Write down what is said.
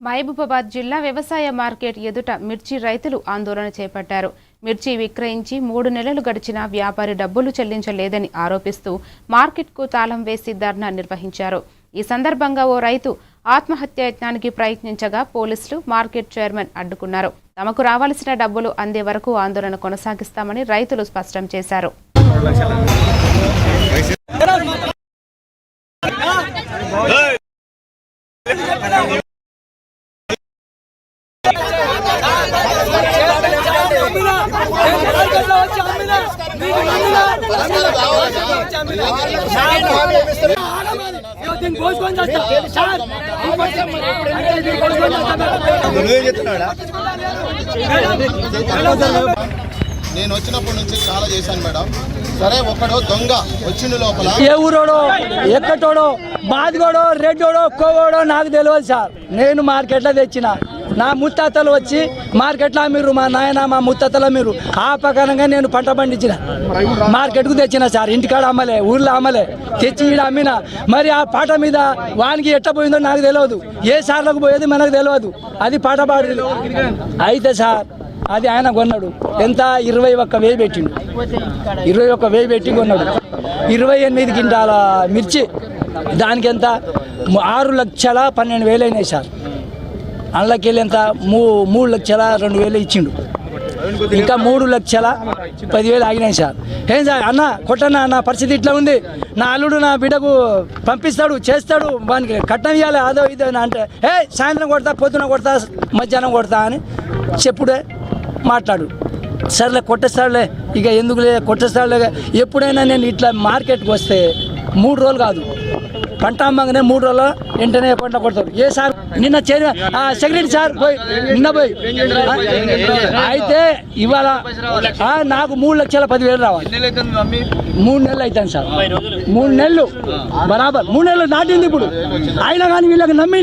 మహబూబాబాద్ జిల్లా వ్యవసాయ మార్కెట్ ఎదుట మిర్చి రైతులు ఆందోళన చేపట్టారు. మిర్చి విక్రయించి 3 నెలలు గడిచినా వ్యాపారి డబ్బులు చెల్లించలేదని ఆరోపిస్తూ మార్కెట్కు తాళం వేసి ధర్నా నిర్వహించారు. ఈ సందర్భంగా ఓ రైతు ఆత్మహత్య యత్నానికి ప్రయత్నించగా పోలీసులు మార్కెట్ చైర్మన్ అడ్డుకున్నారు. తమకు రావాల్సిన డబ్బులు అందే వరకు ఆందోళన కొనసాగిస్తామని రైతులు స్పష్టం చేశారు. నేను వచ్చినప్పటి నుంచి చాలా చేశాను మేడం. సరే ఒకడో దొంగ వచ్చిన లోపల ఏ ఊరోడో ఎక్కటోడో బాదిగోడో రెడ్డోడో కోవోడో నాకు తెలియదు సార్. నేను మార్కెట్లో తెచ్చిన నా ముత్తాతలు వచ్చి మార్కెట్లో మీరు మా నాయన మా ముత్తాతలు మీరు ఆ ప్రకారంగా నేను పంట పండించిన మార్కెట్కు తెచ్చిన సార్. ఇంటికాడ అమ్మలే ఊర్లో అమ్మలే తెచ్చి ఈడ అమ్మిన. మరి ఆ పాట మీద వానికి ఎట్ట పోయిందో నాకు తెలియదు, ఏ సార్లకు పోయేది మనకు తెలియదు. అది పాట పాడి అయితే సార్ అది ఆయన కొన్నాడు. ఎంత 21,000 పెట్టిండు. 21,000 పెట్టి కొన్నాడు. 28 క్వింటాల మిర్చి దానికి ఎంత 6,12,000 అయినాయి సార్. అందులోకి వెళ్ళి ఎంత 3,02,000 ఇచ్చిండు. ఇంకా 3,10,000 ఆగినాయి సార్. ఏం సార్ అన్న కొట్టన్నా, నా పరిస్థితి ఇట్లా ఉంది, నా అల్లుడు నా బిడ్డకు పంపిస్తాడు చేస్తాడు, వానికి కట్నం ఇవ్వాలి అదో ఇదో అంటే సాయంత్రం కొడతా పొద్దున కొడతా మధ్యాహ్నం కొడతా అని చెప్పుడే మాట్లాడు. సర్లే కొట్టేస్తాడులే, ఇక ఎందుకులే కొట్టేస్తాడులే. ఎప్పుడైనా నేను ఇట్లా మార్కెట్కి వస్తే 3 రోజులు కాదు, పంట అమ్మగానే 3 రోజులు వెంటనే పంట కొడతారు. ఏ సార్ నిన్న సెక్రటరీ సార్ పోయి నిన్న పోయి అయితే ఇవాళ నాకు 3,10,000 రావాలి. 3 నెలలు అవుతాను సార్. 3 నెలలు బరాబర్ 3 నెలలు దాటింది ఇప్పుడు. అయినా కానీ వీళ్ళకి నమ్మి